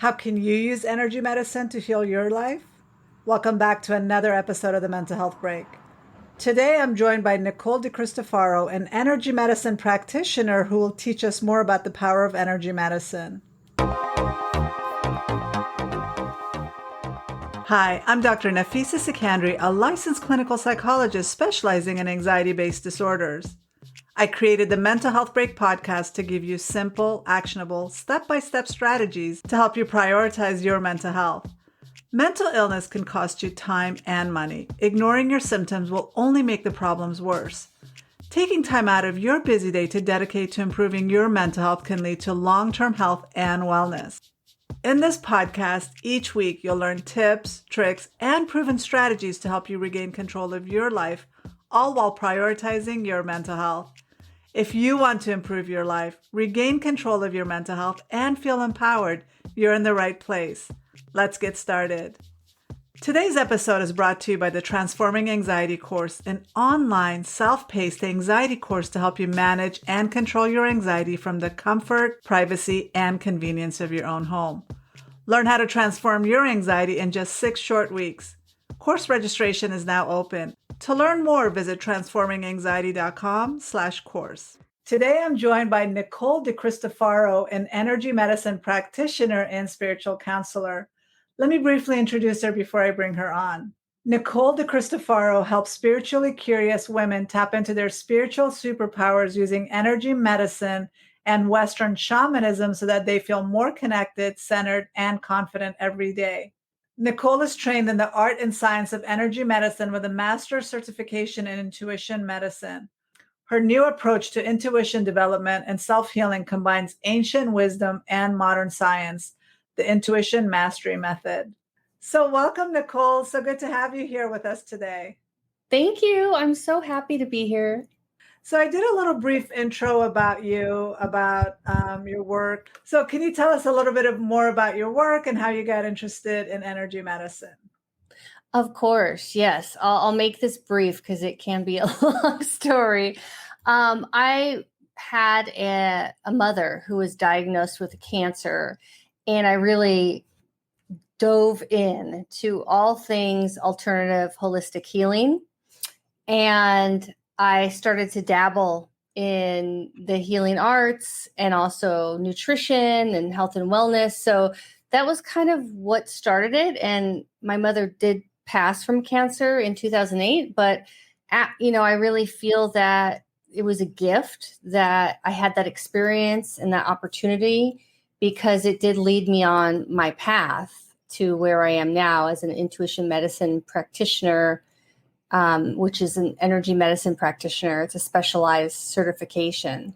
How can you use energy medicine to heal your life? Welcome back to another episode of the Mental Health Break. Today I'm joined by Nicole DiCristofaro, an energy medicine practitioner who will teach us more about the power of energy medicine. Hi, I'm Dr. Nafisa Sikandri, a licensed clinical psychologist specializing in anxiety-based disorders. I created the Mental Health Break podcast to give you simple, actionable, step-by-step strategies to help you prioritize your mental health. Mental illness can cost you time and money. Ignoring your symptoms will only make the problems worse. Taking time out of your busy day to dedicate to improving your mental health can lead to long-term health and wellness. In this podcast, each week you'll learn tips, tricks, and proven strategies to help you regain control of your life, all while prioritizing your mental health. If you want to improve your life, regain control of your mental health, and feel empowered, you're in the right place. Let's get started. Today's episode is brought to you by the Transforming Anxiety course, an online, self-paced anxiety course to help you manage and control your anxiety from the comfort, privacy, and convenience of your own home. Learn how to transform your anxiety in just 6 short weeks. Course registration is now open. To learn more, visit transforminganxiety.com/course. Today, I'm joined by Nicole DiCristofaro, an energy medicine practitioner and spiritual counselor. Let me briefly introduce her before I bring her on. Nicole DiCristofaro helps spiritually curious women tap into their spiritual superpowers using energy medicine and Western shamanism so that they feel more connected, centered, and confident every day. Nicole is trained in the art and science of energy medicine with a master's certification in intuition medicine. Her new approach to intuition development and self-healing combines ancient wisdom and modern science, the intuition mastery method. So welcome, Nicole. So good to have you here with us today. Thank you. I'm so happy to be here. So I did a little brief intro about you, about your work. So can you tell us a little bit more about your work and how you got interested in energy medicine? Of course, yes. I'll make this brief because it can be a long story. I had a mother who was diagnosed with cancer, and I really dove in to all things alternative holistic healing. And I started to dabble in the healing arts and also nutrition and health and wellness. So that was kind of what started it. And my mother did pass from cancer in 2008, but I really feel that it was a gift that I had that experience and that opportunity, because it did lead me on my path to where I am now as an intuition medicine practitioner, which is an energy medicine practitioner. It's a specialized certification.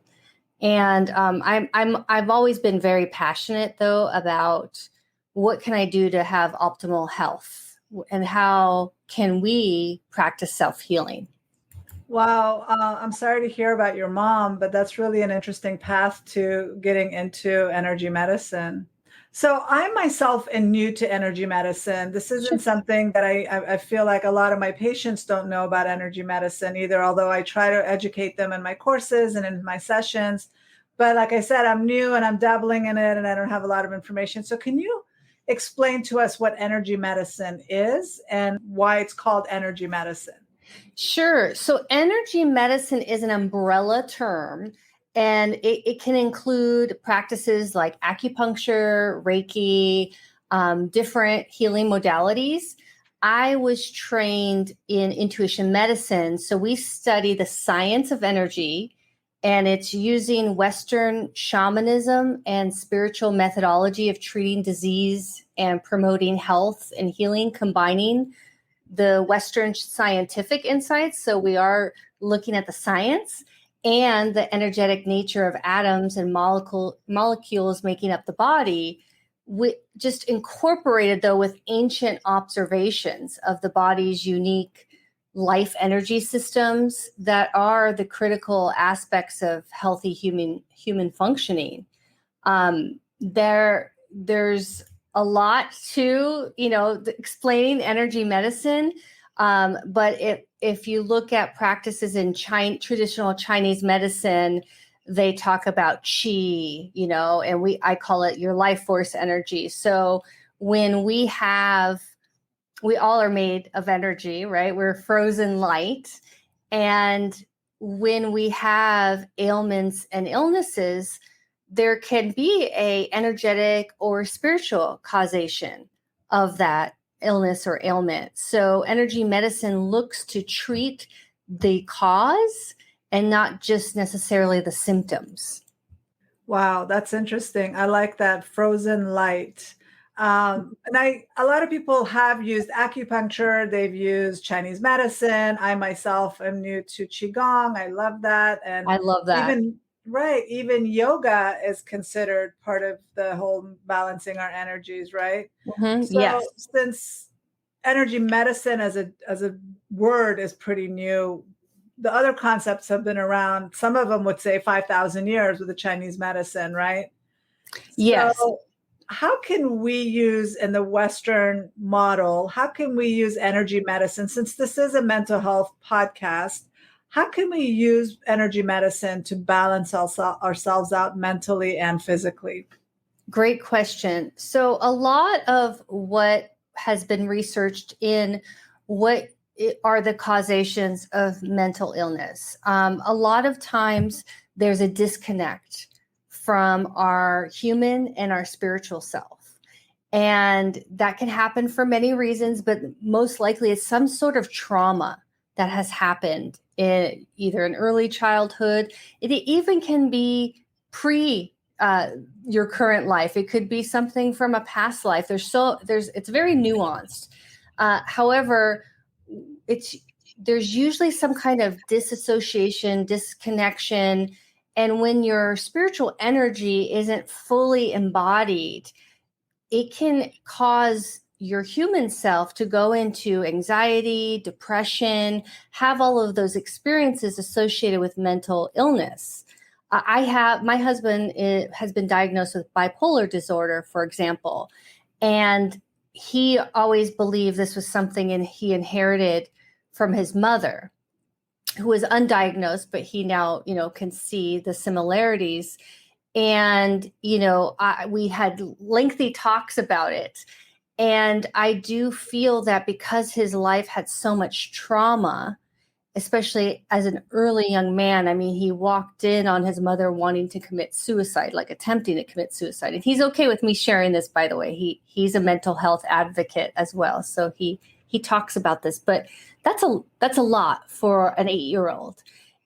And I've always been very passionate, though, about what can I do to have optimal health and how can we practice self-healing. Wow. I'm sorry to hear about your mom, but that's really an interesting path to getting into energy medicine. So I myself am new to energy medicine. This isn't something that I feel like a lot of my patients don't know about energy medicine either, although I try to educate them in my courses and in my sessions. But like I said, I'm new and I'm dabbling in it and I don't have a lot of information. So can you explain to us what energy medicine is and why it's called energy medicine? Sure. So energy medicine is an umbrella term, and it can include practices like acupuncture, Reiki, different healing modalities. I was trained in intuition medicine. So we study the science of energy, and it's using Western shamanism and spiritual methodology of treating disease and promoting health and healing, combining the Western scientific insights. So we are looking at the science and the energetic nature of atoms and molecules making up the body, just incorporated, though, with ancient observations of the body's unique life energy systems that are the critical aspects of healthy human functioning. There's a lot to, explaining energy medicine. But if you look at practices in traditional Chinese medicine, they talk about chi, and I call it your life force energy. So when we all are made of energy, right? We're frozen light. And when we have ailments and illnesses, there can be a energetic or spiritual causation of that illness or ailment. So energy medicine looks to treat the cause and not just necessarily the symptoms. Wow, that's interesting. I like that, frozen light. And a lot of people have used acupuncture. They've used Chinese medicine. I myself am new to Qigong. I love that. And I love that. even yoga is considered part of the whole balancing our energies, right? Yes. So since energy medicine as a word is pretty new, the other concepts have been around. Some of them would say 5,000 years with the Chinese medicine, right? Yes. So how can we use in the Western model, how can we use energy medicine? Since this is a mental health podcast, how can we use energy medicine to balance ourselves out mentally and physically? Great question. So a lot of what has been researched in what are the causations of mental illness. A lot of times there's a disconnect from our human and our spiritual self. And that can happen for many reasons, but most likely it's some sort of trauma that has happened in either an early childhood. It even can be your current life. It could be something from a past life. It's very nuanced. However, there's usually some kind of disassociation, disconnection. And when your spiritual energy isn't fully embodied, it can cause your human self to go into anxiety, depression, have all of those experiences associated with mental illness. My husband has been diagnosed with bipolar disorder, for example, and he always believed this was something he inherited from his mother, who was undiagnosed, but he now, can see the similarities. And, we had lengthy talks about it. And I do feel that because his life had so much trauma, especially as an early young man. I mean, he walked in on his mother wanting to commit suicide, like attempting to commit suicide. And he's okay with me sharing this, by the way. He's a mental health advocate as well. So he talks about this, but that's a lot for an 8-year-old.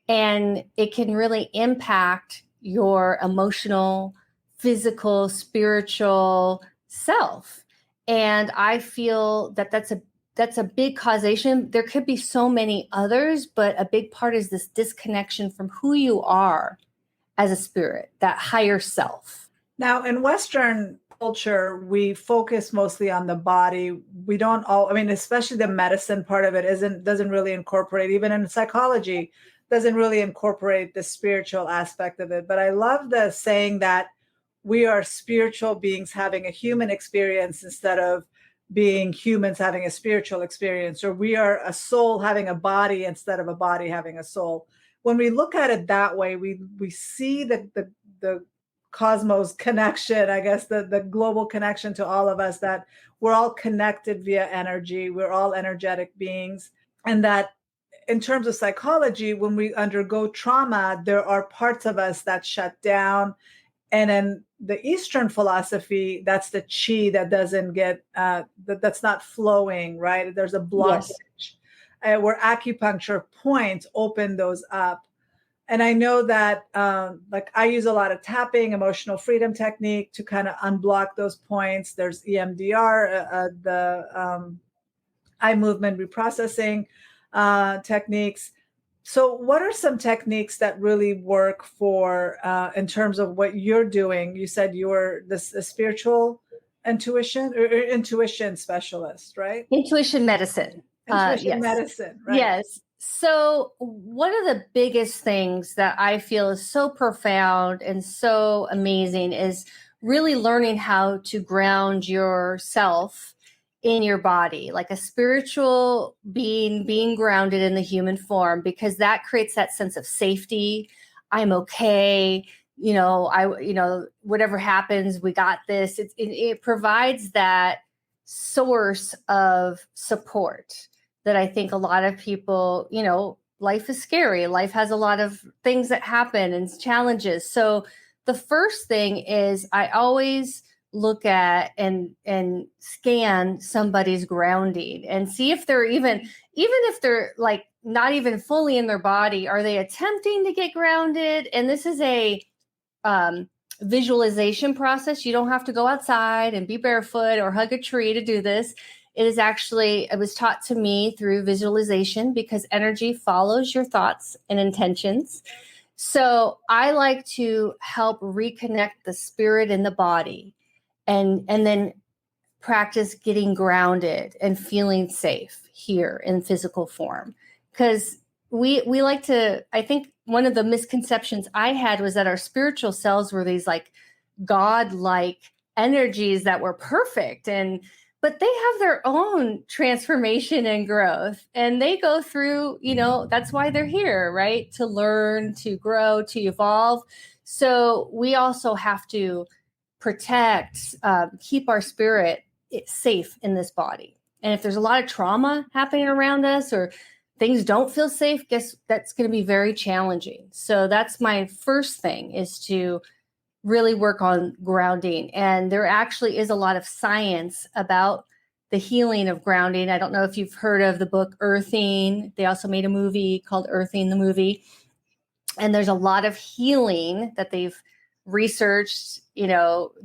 And it can really impact your emotional, physical, spiritual self. And I feel that that's a big causation. There could be so many others, but a big part is this disconnection from who you are as a spirit, that higher self. Now, in Western culture, we focus mostly on the body. We don't especially the medicine part of it doesn't really incorporate, even in psychology, doesn't really incorporate the spiritual aspect of it. But I love the saying that we are spiritual beings having a human experience instead of being humans having a spiritual experience, or we are a soul having a body instead of a body having a soul. When we look at it that way, we see the cosmos connection, I guess, the global connection to all of us, that we're all connected via energy. We're all energetic beings. And that in terms of psychology, when we undergo trauma, there are parts of us that shut down. And in the Eastern philosophy, that's the chi that doesn't get, that's not flowing, right? There's a blockage. Yes. Where acupuncture points open those up. And I know that, I use a lot of tapping, emotional freedom technique to kind of unblock those points. There's EMDR, the eye movement reprocessing techniques. So what are some techniques that really work for, in terms of what you're doing? You said you were a spiritual intuition specialist, right? Intuition medicine. Intuition medicine, right? Yes. So one of the biggest things that I feel is so profound and so amazing is really learning how to ground yourself in your body, like a spiritual being grounded in the human form, because that creates that sense of safety, I'm okay. Whatever happens, we got this. It provides that source of support that I think a lot of people, life is scary. Life has a lot of things that happen and challenges. So the first thing is I always look at and scan somebody's grounding and see if they're even if they're like not even fully in their body, are they attempting to get grounded? And this is a visualization process. You don't have to go outside and be barefoot or hug a tree to do this. It was taught to me through visualization because energy follows your thoughts and intentions. So I like to help reconnect the spirit and the body and then practice getting grounded and feeling safe here in physical form. Because we like to, I think one of the misconceptions I had was that our spiritual selves were these like God-like energies that were perfect, but they have their own transformation and growth, and they go through, that's why they're here, right? To learn, to grow, to evolve. So we also have to protect, keep our spirit safe in this body. And if there's a lot of trauma happening around us or things don't feel safe, guess that's going to be very challenging. So that's my first thing, is to really work on grounding. And there actually is a lot of science about the healing of grounding. I don't know if you've heard of the book Earthing. They also made a movie called Earthing, the movie. And there's a lot of healing that they've researched,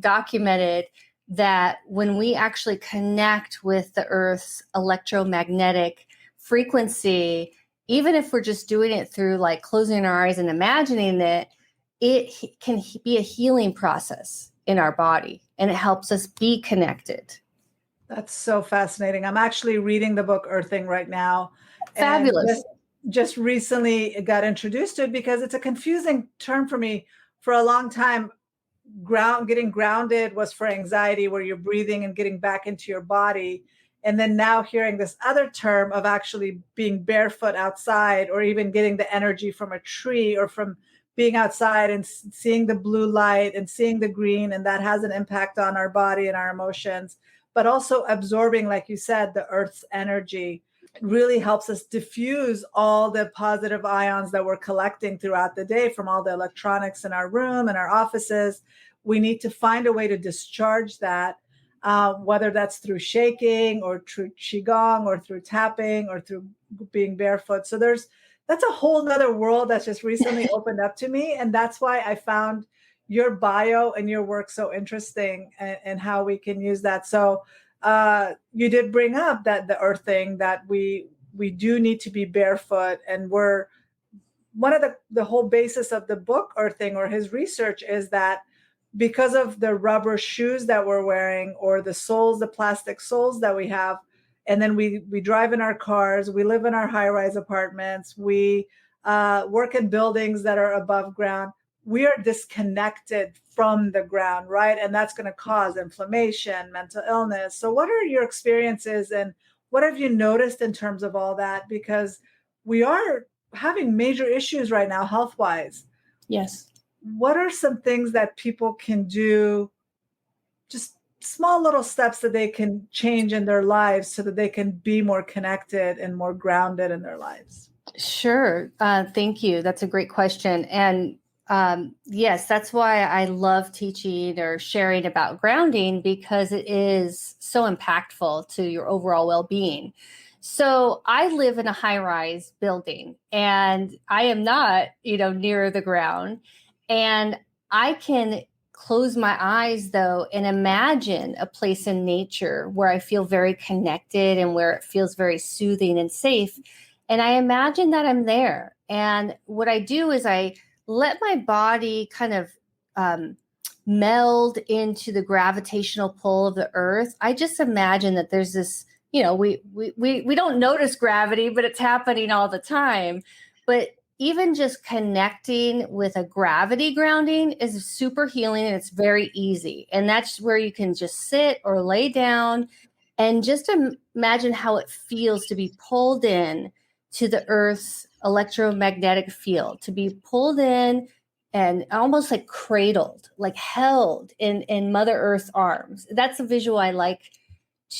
documented, that when we actually connect with the Earth's electromagnetic frequency, even if we're just doing it through like closing our eyes and imagining it can be a healing process in our body, and it helps us be connected. That's so fascinating. I'm actually reading the book Earthing right now. Fabulous. And just recently got introduced to it because it's a confusing term for me. For a long time, getting grounded was for anxiety, where you're breathing and getting back into your body. And then now hearing this other term of actually being barefoot outside, or even getting the energy from a tree or from being outside and seeing the blue light and seeing the green, and that has an impact on our body and our emotions, but also absorbing, like you said, the Earth's energy really helps us diffuse all the positive ions that we're collecting throughout the day from all the electronics in our room and our offices. We need to find a way to discharge that, whether that's through shaking or through qigong or through tapping or through being barefoot. So that's a whole nother world that's just recently opened up to me. And that's why I found your bio and your work so interesting, and how we can use that. So you did bring up that the earthing, that we do need to be barefoot. And we're one of the whole basis of the book Earthing, or his research, is that because of the rubber shoes that we're wearing, or the plastic soles that we have, and then we drive in our cars, we live in our high-rise apartments, we work in buildings that are above ground, we are disconnected from the ground, right? And that's going to cause inflammation, mental illness. So what are your experiences, and what have you noticed in terms of all that? Because we are having major issues right now, health-wise. Yes. What are some things that people can do, just small little steps that they can change in their lives so that they can be more connected and more grounded in their lives? Sure. Thank you. That's a great question. And yes, that's why I love teaching or sharing about grounding, because it is so impactful to your overall well-being. So I live in a high-rise building, and I am not, near the ground. And I can close my eyes, though, and imagine a place in nature where I feel very connected and where it feels very soothing and safe. And I imagine that I'm there. And what I do is I let my body kind of meld into the gravitational pull of the earth. I just imagine that there's this, we don't notice gravity, but it's happening all the time. But even just connecting with a gravity grounding is super healing, and it's very easy. And that's where you can just sit or lay down and just imagine how it feels to be pulled in to the Earth's electromagnetic field, to be pulled in and almost like cradled, like held in Mother Earth's arms. That's a visual I like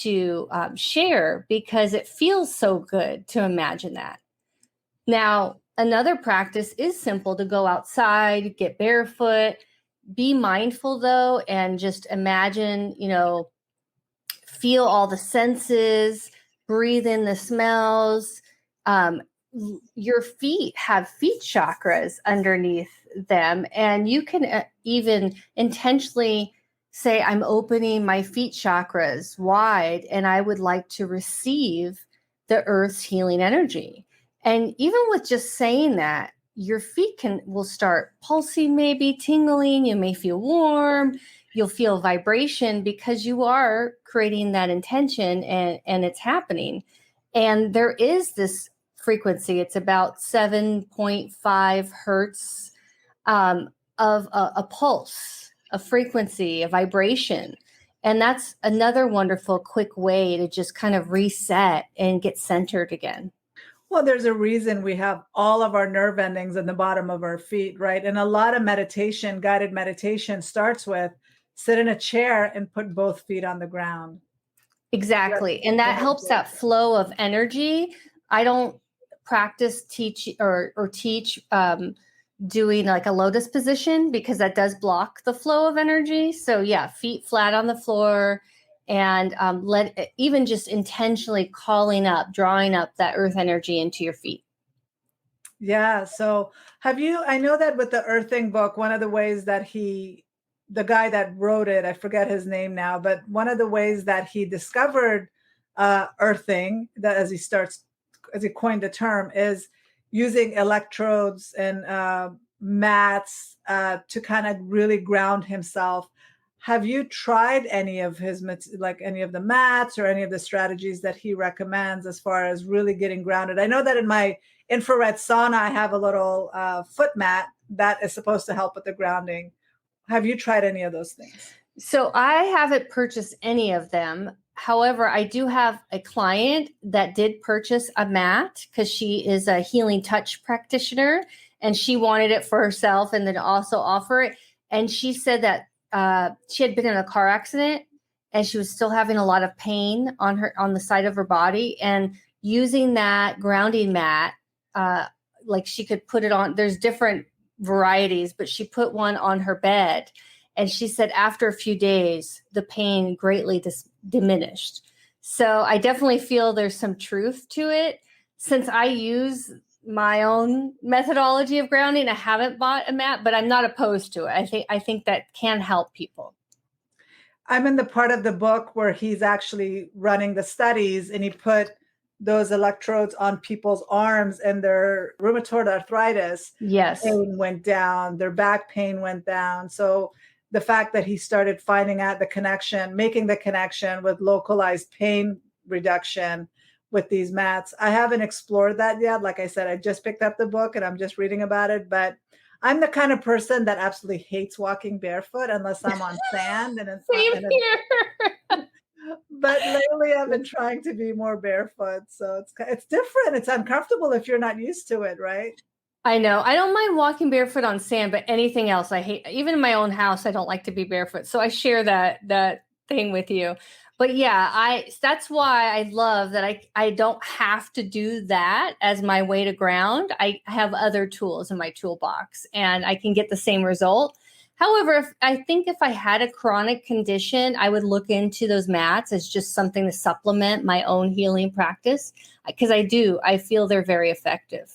to share because it feels so good to imagine that. Now, another practice is simple to go outside, get barefoot, be mindful though, and just imagine, feel all the senses, breathe in the smells. Your feet have feet chakras underneath them, and you can even intentionally say, I'm opening my feet chakras wide, and I would like to receive the earth's healing energy. And even with just saying that, your feet will start pulsing, maybe tingling. You may feel warm. You'll feel vibration because you are creating that intention, and it's happening. And there is this frequency. It's about 7.5 hertz of a pulse, a frequency, a vibration. And that's another wonderful, quick way to just kind of reset and get centered again. Well, there's a reason we have all of our nerve endings in the bottom of our feet, right? And a lot of meditation, guided meditation, starts with sit in a chair and put both feet on the ground. Exactly. And that helps that flow of energy. I don't practice teach doing like a lotus position because that does block the flow of energy. So yeah, feet flat on the floor, and even just intentionally drawing up that earth energy into your feet. Yeah. So I know that with the earthing book, one of the ways that the guy that wrote it, I forget his name now, but one of the ways that he discovered earthing, that as he coined the term, is using electrodes and mats to kind of really ground himself. Have you tried any of any of the mats or any of the strategies that he recommends as far as really getting grounded? I know that in my infrared sauna, I have a little foot mat that is supposed to help with the grounding. Have you tried any of those things? So I haven't purchased any of them. However, I do have a client that did purchase a mat because she is a healing touch practitioner, and she wanted it for herself and then also offer it. And she said that she had been in a car accident and she was still having a lot of pain on the side of her body, and using that grounding mat, like she could put it on. There's different varieties, but she put one on her bed. And she said after a few days, the pain greatly diminished. So I definitely feel there's some truth to it. Since I use my own methodology of grounding, I haven't bought a mat, but I'm not opposed to it. I think that can help people. I'm in the part of the book where he's actually running the studies, and he put those electrodes on people's arms, and their rheumatoid arthritis pain went down, their back pain went down. So the fact that he started finding out making the connection with localized pain reduction with these mats. I haven't explored that yet. Like I said, I just picked up the book and I'm just reading about it, but I'm the kind of person that absolutely hates walking barefoot unless I'm on sand. And Same here. But lately I've been trying to be more barefoot. So it's different. It's uncomfortable if you're not used to it, right? I know. I don't mind walking barefoot on sand, but anything else I hate. Even in my own house, I don't like to be barefoot. So I share that thing with you. But yeah, that's why I love that I don't have to do that as my way to ground. I have other tools in my toolbox and I can get the same result. However, I think if I had a chronic condition, I would look into those mats as just something to supplement my own healing practice, because I feel they're very effective.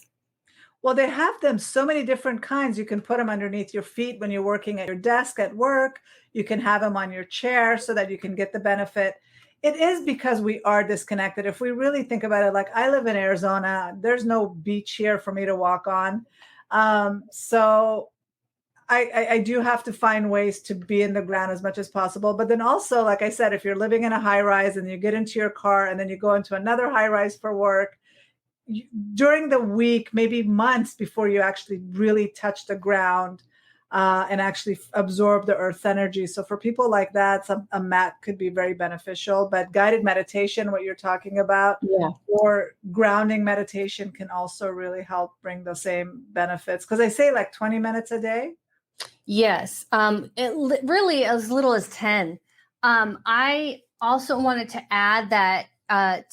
Well, they have them so many different kinds. You can put them underneath your feet when you're working at your desk at work. You can have them on your chair so that you can get the benefit. It is because we are disconnected. If we really think about it, like I live in Arizona, there's no beach here for me to walk on. So I do have to find ways to be in the ground as much as possible. But then also, like I said, if you're living in a high rise and you get into your car and then you go into another high rise for work, during the week, maybe months before you actually really touch the ground, and actually absorb the earth energy. So for people like that, a mat could be very beneficial. But guided meditation, what you're talking about, Yeah. or grounding meditation can also really help bring the same benefits. Because I say like 20 minutes a day. Yes. Really as little as 10. I also wanted to add that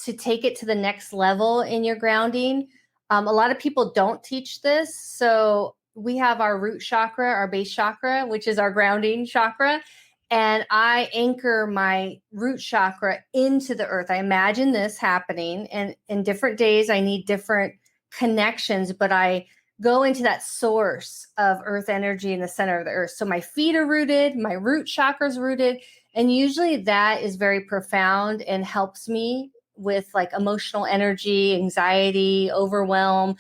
to take it to the next level in your grounding, a lot of people don't teach this. So we have our root chakra, our base chakra, which is our grounding chakra. And I anchor my root chakra into the earth. I imagine this happening. And in different days, I need different connections, but I go into that source of earth energy in the center of the earth. So my feet are rooted, my root chakra is rooted. And usually that is very profound and helps me with like emotional energy, anxiety, overwhelm.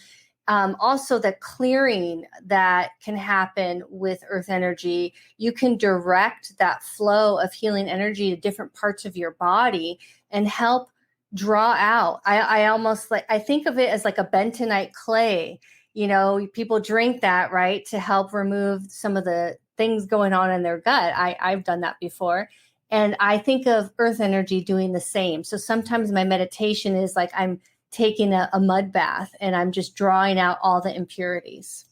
Also, the clearing that can happen with earth energy, you can direct that flow of healing energy to different parts of your body and help draw out. I almost like, I think of it as like a bentonite clay. You know, people drink that, right, to help remove some of the things going on in their gut. I've done that before. And I think of earth energy doing the same. So sometimes my meditation is like I'm taking a mud bath and I'm just drawing out all the impurities.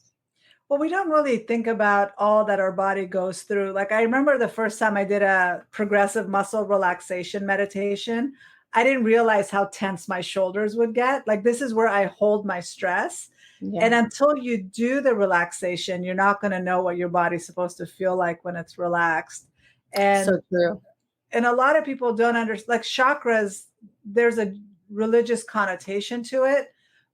Well, we don't really think about all that our body goes through. Like I remember the first time I did a progressive muscle relaxation meditation, I didn't realize how tense my shoulders would get. Like this is where I hold my stress. And Yeah. until you do the relaxation, you're not going to know what your body's supposed to feel like when it's relaxed. And So true. and a lot of people don't understand, like chakras, there's a religious connotation to it,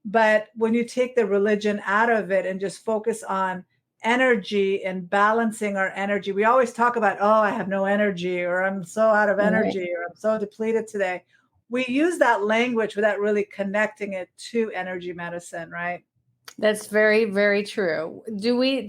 but when you take the religion out of it and just focus on energy and balancing our energy, we always talk about, oh, I have no energy, or I'm so out of Right. energy, or I'm so depleted today. We use that language without really connecting it to energy medicine, right? That's very, very true.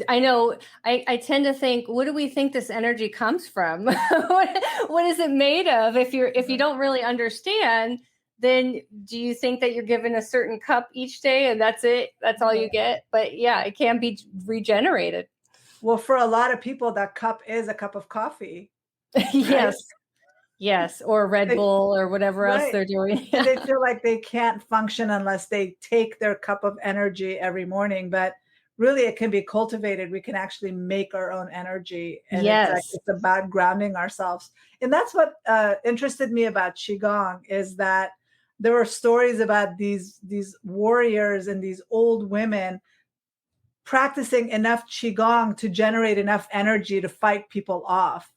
I know, I tend to think, what do we think this energy comes from? What is it made of? If you don't really understand, then do you think that you're given a certain cup each day and that's it? That's all you get? But yeah, it can be regenerated. Well, for a lot of people, that cup is a cup of coffee, right? Yes. Yes. Or Red They, Bull or whatever else right. they're doing. And they feel like they can't function unless they take their cup of energy every morning. But really, it can be cultivated. We can actually make our own energy. And Yes. it's about grounding ourselves. And that's what interested me about Qigong is that there were stories about these warriors and these old women practicing enough Qigong to generate enough energy to fight people off,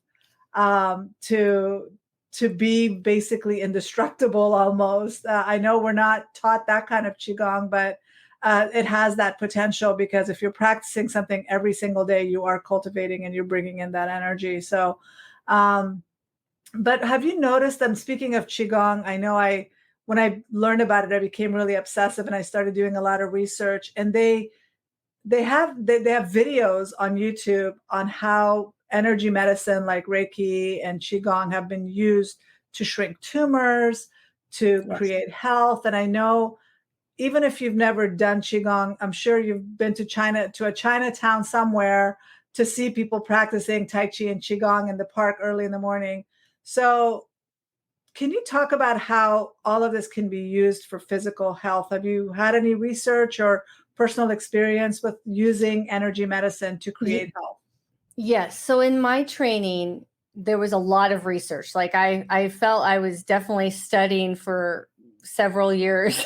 to be basically indestructible almost. I know we're not taught that kind of qigong, but it has that potential because if you're practicing something every single day, you are cultivating and you're bringing in that energy. So, um, but have you noticed? I'm speaking of qigong. I know I when I learned about it, I became really obsessive and I started doing a lot of research. And they have videos on YouTube on how energy medicine like Reiki and Qigong have been used to shrink tumors, to Yes. create health. And I know even if you've never done Qigong, I'm sure you've been to a Chinatown somewhere to see people practicing Tai Chi and Qigong in the park early in the morning. So can you talk about how all of this can be used for physical health? Have you had any research or personal experience with using energy medicine to create health? Yes. So in my training, there was a lot of research. Like I felt I was definitely studying for several years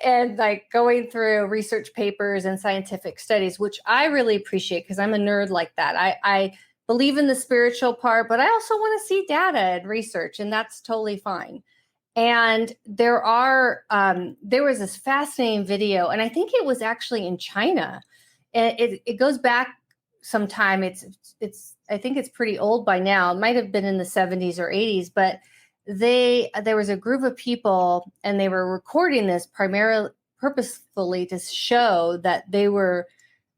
and like going through research papers and scientific studies, which I really appreciate because I'm a nerd like that. I believe in the spiritual part, but I also want to see data and research, and that's totally fine. And there was this fascinating video, and I think it was actually in China. And it goes back some time. It's I think it's pretty old by now. It might have been in the 70s or 80s, but there was a group of people and they were recording this primarily purposefully to show that they were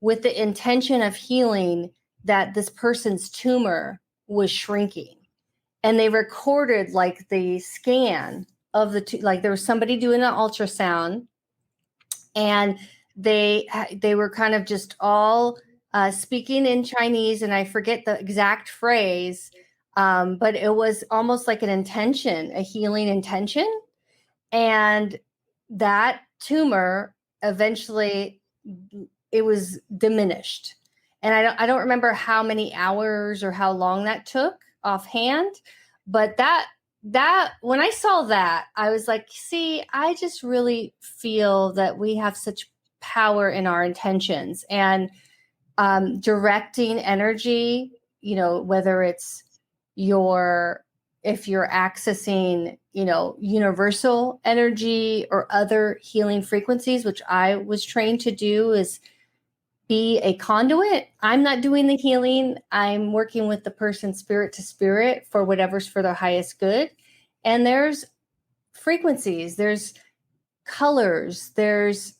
with the intention of healing, that this person's tumor was shrinking, and they recorded like the scan of like there was somebody doing an ultrasound, and they were kind of just all speaking in Chinese, and I forget the exact phrase, but it was almost like an intention, a healing intention. And that tumor eventually, it was diminished. And I don't remember how many hours or how long that took offhand, but that when I saw that, I was like, see, I just really feel that we have such power in our intentions, and directing energy, whether it's your, if you're accessing, universal energy or other healing frequencies, which I was trained to do, is be a conduit. I'm not doing the healing. I'm working with the person spirit to spirit for whatever's for their highest good. And there's frequencies, there's colors, there's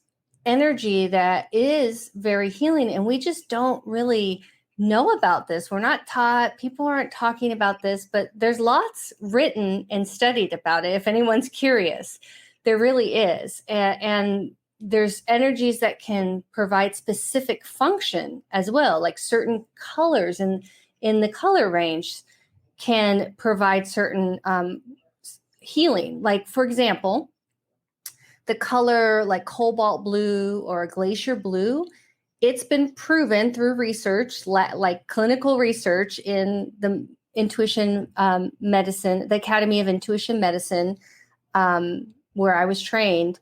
energy that is very healing, and we just don't really know about this. We're not taught, people aren't talking about this, but there's lots written and studied about it if anyone's curious. There really is. And there's energies that can provide specific function as well, like certain colors and in the color range can provide certain healing. Like, for example, the color like cobalt blue or glacier blue, it's been proven through research, like clinical research in the intuition medicine, the Academy of Intuition Medicine, where I was trained,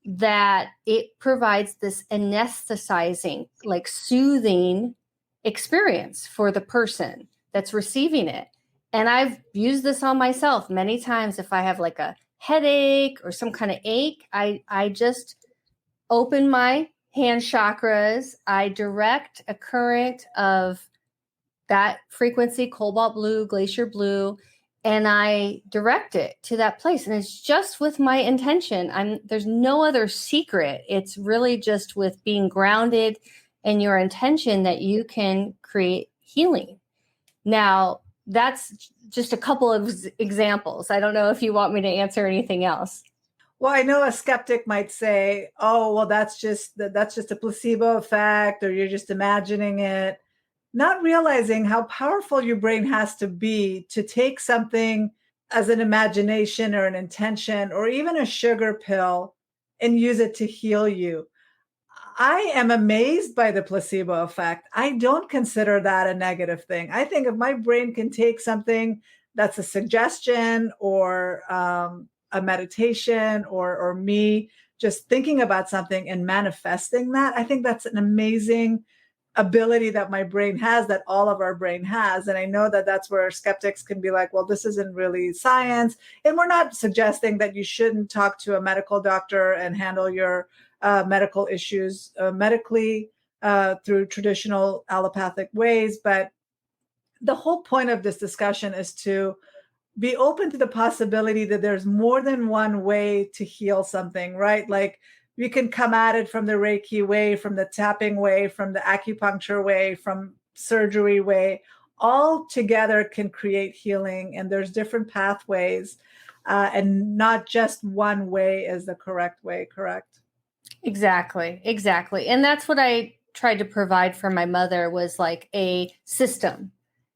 that it provides this anesthetizing, like soothing experience for the person that's receiving it. And I've used this on myself many times. If I have like a headache or some kind of ache, I just open my hand chakras. I direct a current of that frequency, cobalt blue, glacier blue, and I direct it to that place. And it's just with my intention. There's no other secret. It's really just with being grounded in your intention that you can create healing. Now, that's just a couple of examples. I don't know if you want me to answer anything else. Well, I know a skeptic might say, "Oh, well, that's just a placebo effect, or you're just imagining it," not realizing how powerful your brain has to be to take something as an imagination or an intention or even a sugar pill and use it to heal you. I am amazed by the placebo effect. I don't consider that a negative thing. I think if my brain can take something that's a suggestion or a meditation or me just thinking about something and manifesting that, I think that's an amazing ability that my brain has, that all of our brain has. And I know that that's where skeptics can be like, well, this isn't really science. And we're not suggesting that you shouldn't talk to a medical doctor and handle your medical issues medically through traditional allopathic ways. But the whole point of this discussion is to be open to the possibility that there's more than one way to heal something, right? Like you can come at it from the Reiki way, from the tapping way, from the acupuncture way, from surgery way. All together can create healing, and there's different pathways, and not just one way is the correct way, correct? Exactly. Exactly. And that's what I tried to provide for my mother, was like a system,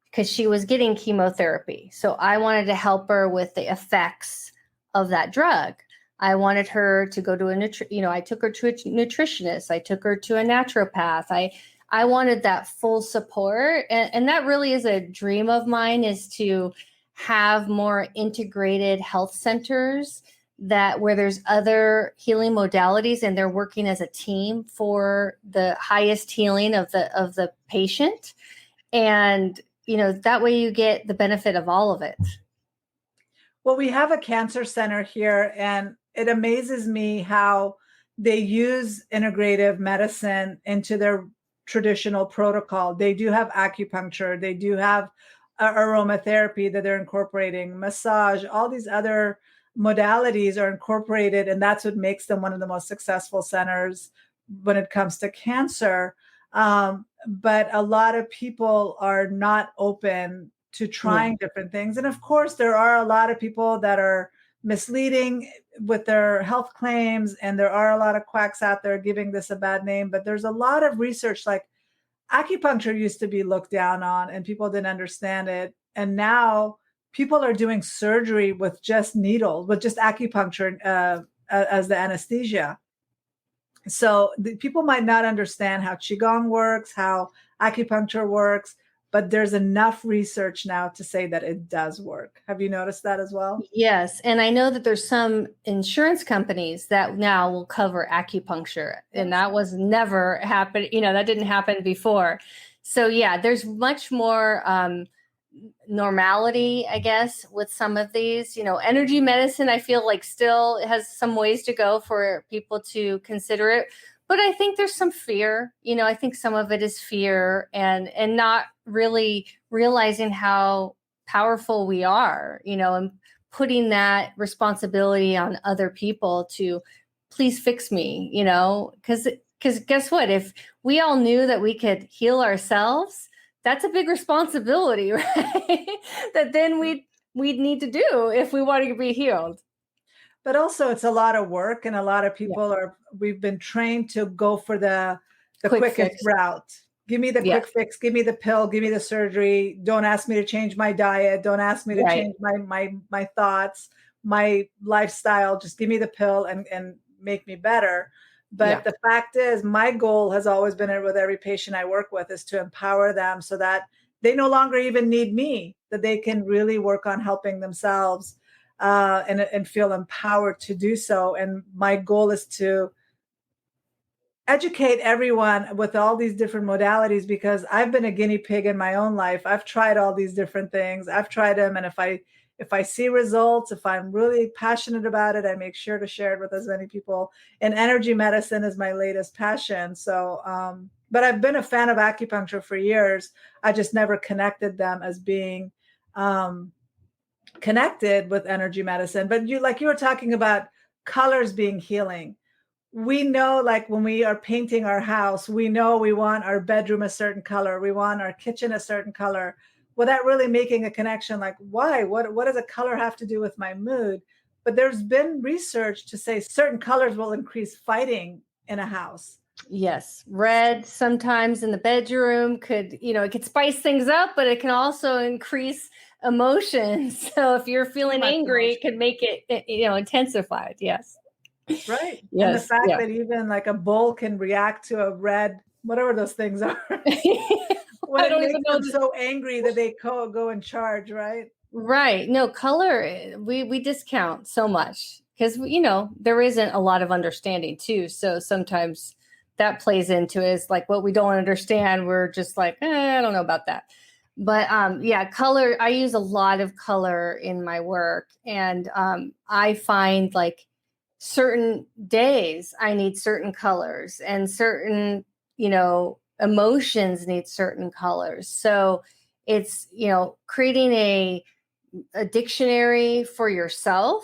because she was getting chemotherapy. So I wanted to help her with the effects of that drug. I wanted her to go to I took her to a nutritionist. I took her to a naturopath. I wanted that full support. And that really is a dream of mine, is to have more integrated health centers that where there's other healing modalities and they're working as a team for the highest healing of the patient. And that way you get the benefit of all of it. Well, we have a cancer center here, and it amazes me how they use integrative medicine into their traditional protocol. They do have acupuncture, they do have aromatherapy that they're incorporating, massage, all these other modalities are incorporated, and that's what makes them one of the most successful centers when it comes to cancer. But a lot of people are not open to trying different things. And of course, there are a lot of people that are misleading with their health claims, and there are a lot of quacks out there giving this a bad name. But there's a lot of research, like acupuncture used to be looked down on and people didn't understand it. And now people are doing surgery with just needles, with just acupuncture as the anesthesia. So people might not understand how Qigong works, how acupuncture works, but there's enough research now to say that it does work. Have you noticed that as well? Yes. And I know that there's some insurance companies that now will cover acupuncture, and that was never happened. That didn't happen before. So yeah, there's much more normality, I guess, with some of these. Energy medicine, I feel like still has some ways to go for people to consider it. But I think there's some fear. I think some of it is fear and not really realizing how powerful we are, and putting that responsibility on other people to please fix me, because guess what? If we all knew that we could heal ourselves, that's a big responsibility, right? That then we'd need to do if we want to be healed. But also it's a lot of work, and a lot of people we've been trained to go for the quickest route. Give me the quick fix, give me the pill, give me the surgery. Don't ask me to change my diet. Don't ask me to change my thoughts, my lifestyle. Just give me the pill and make me better. But the fact is, my goal has always been, with every patient I work with, is to empower them so that they no longer even need me, that they can really work on helping themselves and feel empowered to do so. And my goal is to educate everyone with all these different modalities, because I've been a guinea pig in my own life. I've tried all these different things. I've tried them. And if I see results, if I'm really passionate about it, I make sure to share it with as many people. And energy medicine is my latest passion. So, but I've been a fan of acupuncture for years. I just never connected them as being connected with energy medicine. But you were talking about colors being healing. We know, like when we are painting our house, we know we want our bedroom a certain color, we want our kitchen a certain color, without really making a connection. Like, why? What does a color have to do with my mood? But there's been research to say certain colors will increase fighting in a house. Yes. Red sometimes in the bedroom it could spice things up, but it can also increase emotions. So if you're feeling angry, it can make it, intensified. Yes. Right. Yes. And the fact that even like a bull can react to a red, whatever those things are, when it makes them so angry that they go and charge, right? Right. No, color, we discount so much because, there isn't a lot of understanding too. So sometimes that plays into it. Is like what we don't understand. We're just like, I don't know about that. But color, I use a lot of color in my work. And I find like certain days I need certain colors, and certain, emotions need certain colors. So it's, creating a dictionary for yourself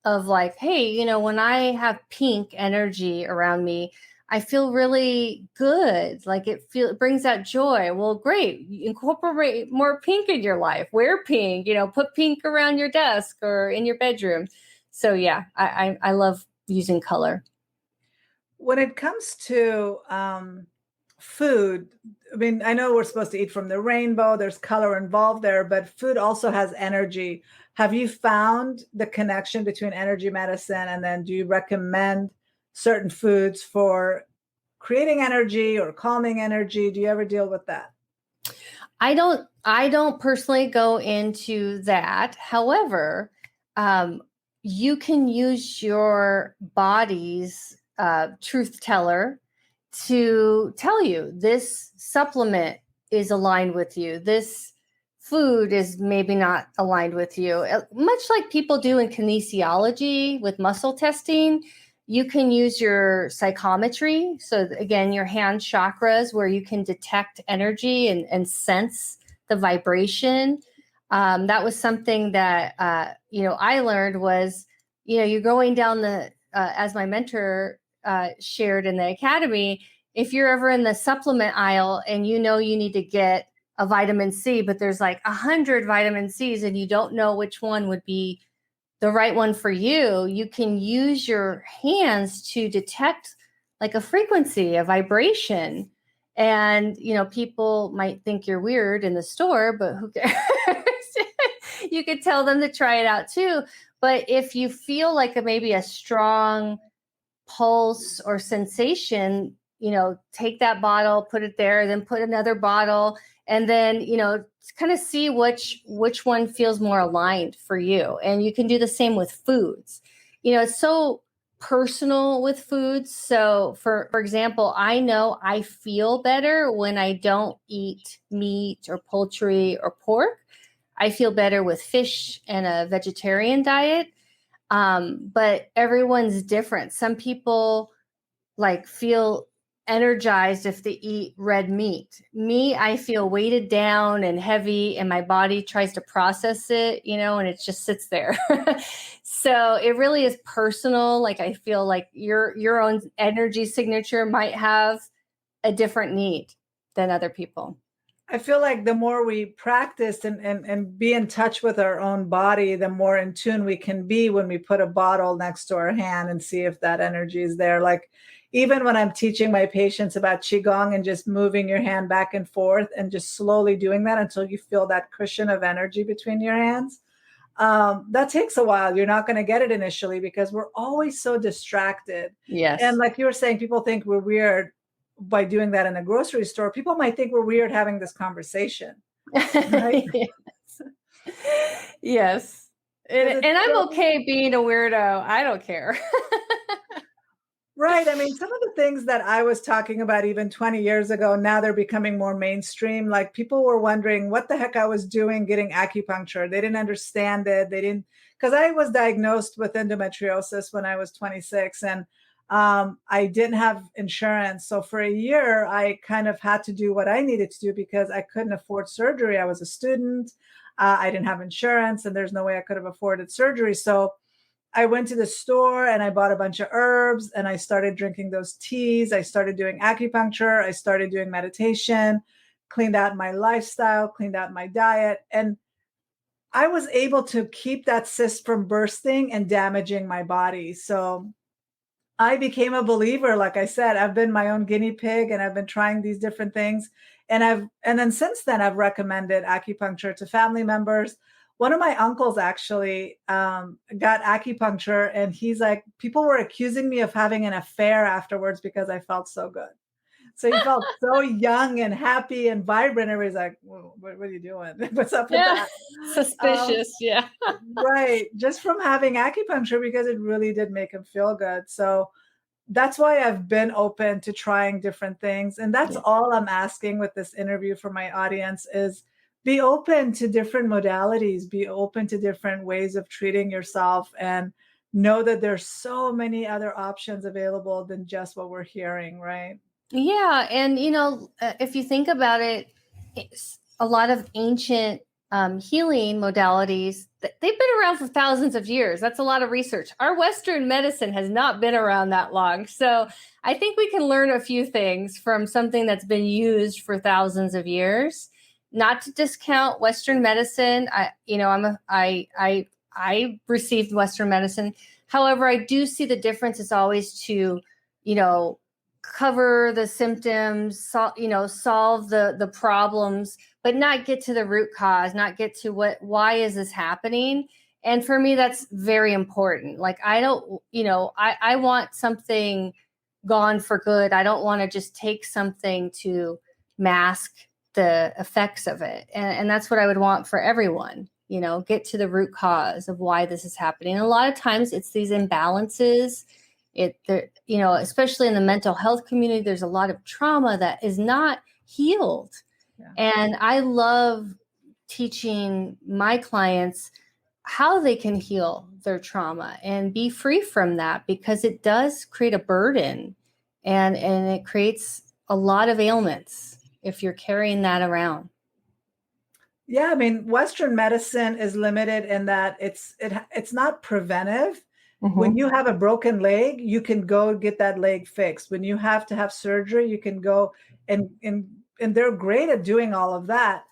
of like, hey, when I have pink energy around me, I feel really good. Like it brings out joy. Well, great. Incorporate more pink in your life. Wear pink, put pink around your desk or in your bedroom. So yeah, I love using color. When it comes to food, I mean, I know we're supposed to eat from the rainbow, there's color involved there, but food also has energy. Have you found the connection between energy medicine, and then do you recommend certain foods for creating energy or calming energy? Do you ever deal with that? I don't personally go into that. However, you can use your body's truth teller to tell you this supplement is aligned with you. This food is maybe not aligned with you. Much like people do in kinesiology with muscle testing, you can use your psychometry. So again, your hand chakras, where you can detect energy and sense the vibration. That was something that, I learned was, you're going down as my mentor shared in the academy, if you're ever in the supplement aisle and you need to get a vitamin C, but there's like 100 vitamin C's and you don't know which one would be the right one for you, you can use your hands to detect like a frequency, a vibration. And, people might think you're weird in the store, but who cares? You could tell them to try it out too. But if you feel like maybe a strong pulse or sensation, take that bottle, put it there, then put another bottle, and then, kind of see which one feels more aligned for you. And you can do the same with foods. It's so personal with foods. So for example, I know I feel better when I don't eat meat or poultry or pork. I feel better with fish and a vegetarian diet. But everyone's different. Some people feel energized if they eat red meat. Me, I feel weighted down and heavy, and my body tries to process it, and it just sits there. So it really is personal. Like, I feel like your own energy signature might have a different need than other people. I feel like the more we practice and be in touch with our own body, the more in tune we can be when we put a bottle next to our hand and see if that energy is there. Like, even when I'm teaching my patients about Qigong and just moving your hand back and forth and just slowly doing that until you feel that cushion of energy between your hands, that takes a while. You're not going to get it initially because we're always so distracted. Yes. And like you were saying, people think we're weird by doing that in a grocery store. People might think we're weird having this conversation. Right? Yes. Yes. And I'm okay being a weirdo. I don't care. Right. I mean, some of the things that I was talking about even 20 years ago, now they're becoming more mainstream. Like, people were wondering what the heck I was doing getting acupuncture. They didn't understand it. They didn't, because I was diagnosed with endometriosis when I was 26, and I didn't have insurance. So for a year, I kind of had to do what I needed to do because I couldn't afford surgery. I was a student. I didn't have insurance, and there's no way I could have afforded surgery. So I went to the store and I bought a bunch of herbs and I started drinking those teas. I started doing acupuncture. I started doing meditation, cleaned out my lifestyle, cleaned out my diet. And I was able to keep that cyst from bursting and damaging my body. So I became a believer. Like I said, I've been my own guinea pig and I've been trying these different things. And then since then, I've recommended acupuncture to family members. One of my uncles actually got acupuncture, and he's like, people were accusing me of having an affair afterwards because I felt so good. So he felt so young and happy and vibrant. Everybody's like, what are you doing? What's up with that? Suspicious. Yeah. Right. Just from having acupuncture, because it really did make him feel good. So that's why I've been open to trying different things. And that's all I'm asking with this interview for my audience is be open to different modalities, be open to different ways of treating yourself, and know that there's so many other options available than just what we're hearing, right? Yeah. And, if you think about it, a lot of ancient healing modalities, they've been around for thousands of years. That's a lot of research. Our Western medicine has not been around that long. So I think we can learn a few things from something that's been used for thousands of years. Not to discount Western medicine. I received Western medicine. However, I do see the difference is always to, cover the symptoms, solve the problems, but not get to the root cause, not get to why is this happening. And for me, that's very important. Like, I don't, I want something gone for good. I don't want to just take something to mask the effects of it. And that's what I would want for everyone, get to the root cause of why this is happening. And a lot of times it's these imbalances. Especially in the mental health community, there's a lot of trauma that is not healed. Yeah. And I love teaching my clients how they can heal their trauma and be free from that, because it does create a burden and it creates a lot of ailments if you're carrying that around. Yeah, I mean, Western medicine is limited in that it's not preventive. Mm-hmm. When you have a broken leg, you can go get that leg fixed. When you have to have surgery, you can go and they're great at doing all of that.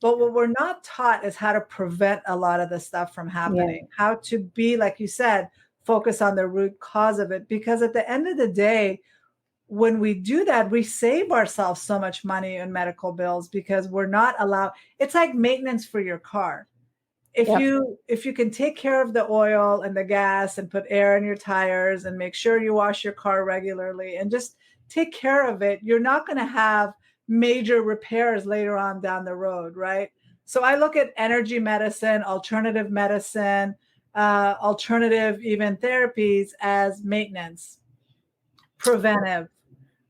But what we're not taught is how to prevent a lot of the stuff from happening, how to be, like you said, focus on the root cause of it. Because at the end of the day, when we do that, we save ourselves so much money in medical bills because we're not allowed. It's like maintenance for your car. Yep. If you can take care of the oil and the gas and put air in your tires and make sure you wash your car regularly and just take care of it, you're not going to have major repairs later on down the road, right? So I look at energy medicine, alternative medicine, alternative even therapies as maintenance, preventive,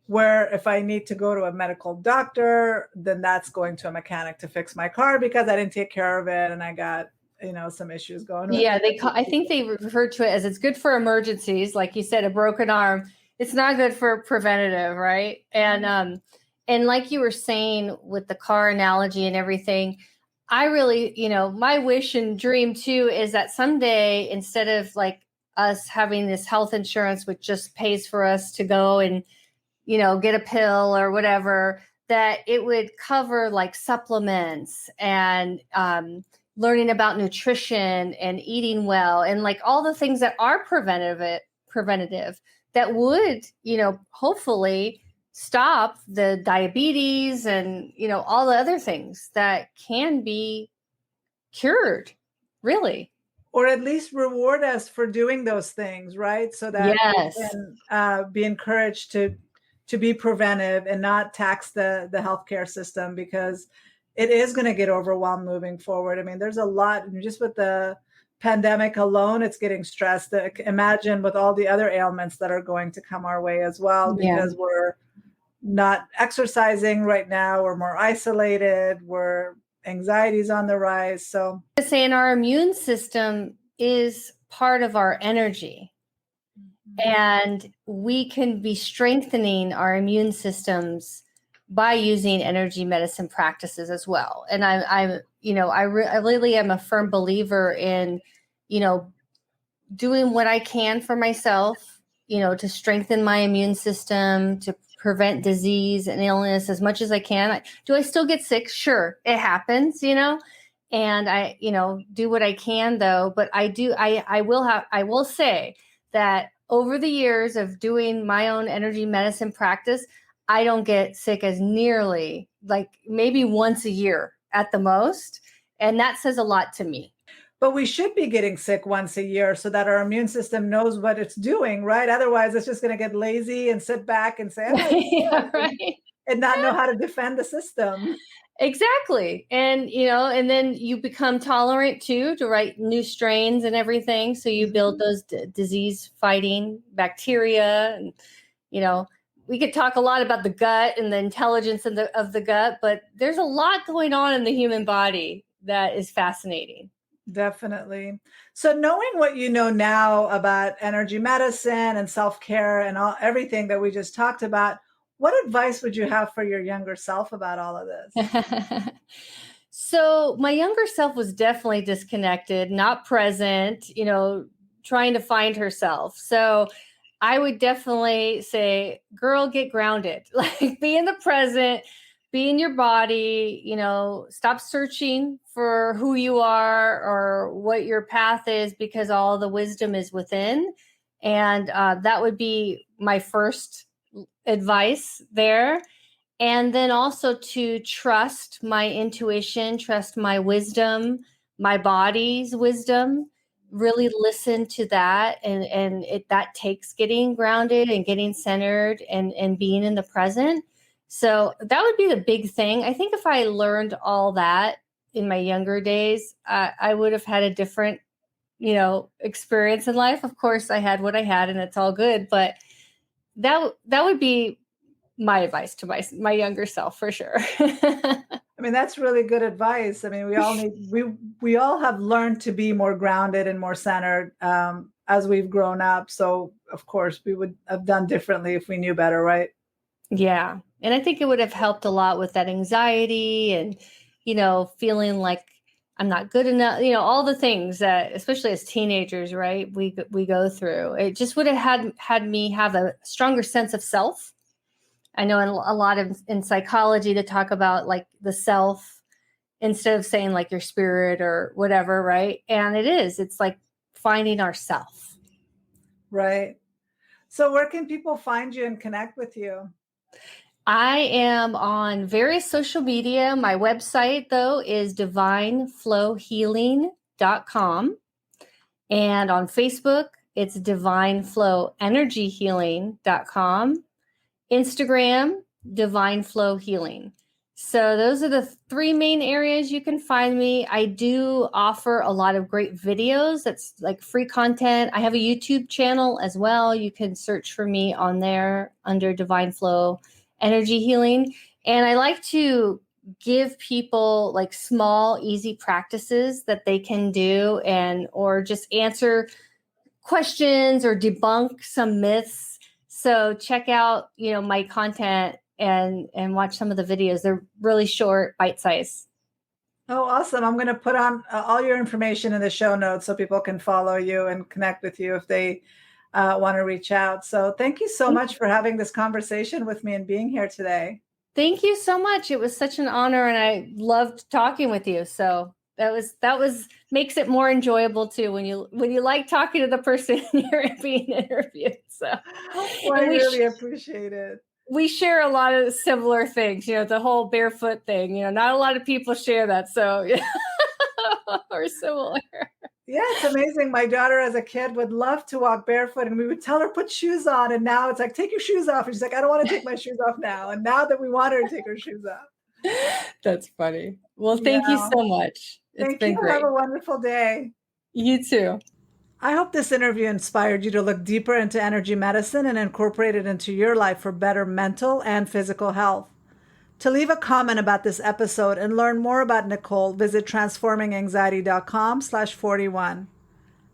where if I need to go to a medical doctor, then that's going to a mechanic to fix my car because I didn't take care of it and I got, some issues going with Yeah, it. I think they refer to it as it's good for emergencies, like you said, a broken arm. It's not good for preventative, right? And like you were saying with the car analogy and everything, I really, my wish and dream too is that someday, instead of like us having this health insurance which just pays for us to go and get a pill or whatever, that it would cover like supplements and learning about nutrition and eating well and like all the things that are preventative that would, hopefully stop the diabetes and, all the other things that can be cured, really. Or at least reward us for doing those things, right? So that Yes. we can be encouraged to be preventive and not tax the healthcare system, because it is going to get overwhelmed moving forward. I mean, there's a lot, just with the pandemic alone, it's getting stressed. Imagine with all the other ailments that are going to come our way as well, because we're not exercising right now. We're more isolated. Anxiety's on the rise. So saying our immune system is part of our energy. And we can be strengthening our immune systems by using energy medicine practices as well. And I really am a firm believer in, doing what I can for myself, to strengthen my immune system, to prevent disease and illness as much as I can. Do I still get sick? Sure, it happens, and I, do what I can though. But I will say that over the years of doing my own energy medicine practice, I don't get sick as nearly, like maybe once a year at the most. And that says a lot to me. But we should be getting sick once a year so that our immune system knows what it's doing, right? Otherwise, it's just going to get lazy and sit back and say, yeah, right. And not know how to defend the system. Exactly. And, and then you become tolerant too to write new strains and everything. So you build those disease fighting bacteria. And, we could talk a lot about the gut and the intelligence of the gut, but there's a lot going on in the human body that is fascinating. Definitely. So knowing what you know now about energy medicine and self-care and everything that we just talked about, what advice would you have for your younger self about all of this? So my younger self was definitely disconnected, not present, trying to find herself. So I would definitely say, girl, get grounded, like be in the present, be in your body, stop searching for who you are or what your path is, because all the wisdom is within. And that would be my first advice there. And then also to trust my intuition, trust my wisdom, my body's wisdom, really listen to that. And that takes getting grounded and getting centered and being in the present. So that would be the big thing. I think if I learned all that in my younger days, I would have had a different, experience in life. Of course, I had what I had and it's all good, but that would be my advice to my younger self for sure. I mean, that's really good advice. I mean, we all have learned to be more grounded and more centered as we've grown up. So of course we would have done differently if we knew better, right? Yeah. And I think it would have helped a lot with that anxiety and, feeling like I'm not good enough, all the things that, especially as teenagers, right, we go through. It just would have had me have a stronger sense of self. I know a lot in psychology to talk about like the self instead of saying like your spirit or whatever, right? And it's like finding ourself. Right. So where can people find you and connect with you? I am on various social media. My website, though, is divineflowhealing.com. And on Facebook, it's divineflowenergyhealing.com. Instagram, Divine Flow Healing. So those are the three main areas you can find me. I do offer a lot of great videos. That's like free content. I have a YouTube channel as well. You can search for me on there under Divine Flow Energy Healing. And I like to give people like small, easy practices that they can do or just answer questions or debunk some myths. So check out, my content and watch some of the videos. They're really short, bite size. Oh, awesome. I'm going to put on all your information in the show notes so people can follow you and connect with you if they want to reach out. So thank you so much for having this conversation with me and being here today. Thank you so much. It was such an honor and I loved talking with you. So that was makes it more enjoyable too when you like talking to the person you're being interviewed. So well, I really appreciate it. We share a lot of similar things, the whole barefoot thing, not a lot of people share that. So we're similar. Yeah, it's amazing. My daughter as a kid would love to walk barefoot and we would tell her put shoes on. And now it's like, take your shoes off. And she's like, I don't want to take my shoes off now. And now that we want her to take her shoes off. That's funny. Well, thank you so much. It's been great. Have a wonderful day. You too. I hope this interview inspired you to look deeper into energy medicine and incorporate it into your life for better mental and physical health. To leave a comment about this episode and learn more about Nicole, visit transforminganxiety.com/41.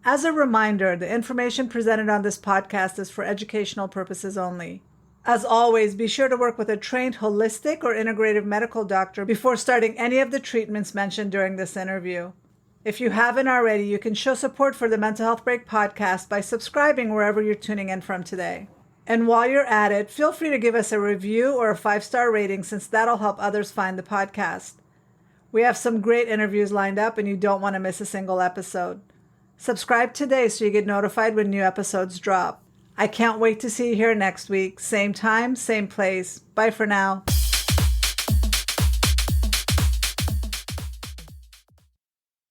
As a reminder, the information presented on this podcast is for educational purposes only. As always, be sure to work with a trained holistic or integrative medical doctor before starting any of the treatments mentioned during this interview. If you haven't already, you can show support for the Mental Health Break podcast by subscribing wherever you're tuning in from today. And while you're at it, feel free to give us a review or a 5-star rating since that'll help others find the podcast. We have some great interviews lined up and you don't want to miss a single episode. Subscribe today so you get notified when new episodes drop. I can't wait to see you here next week. Same time, same place. Bye for now.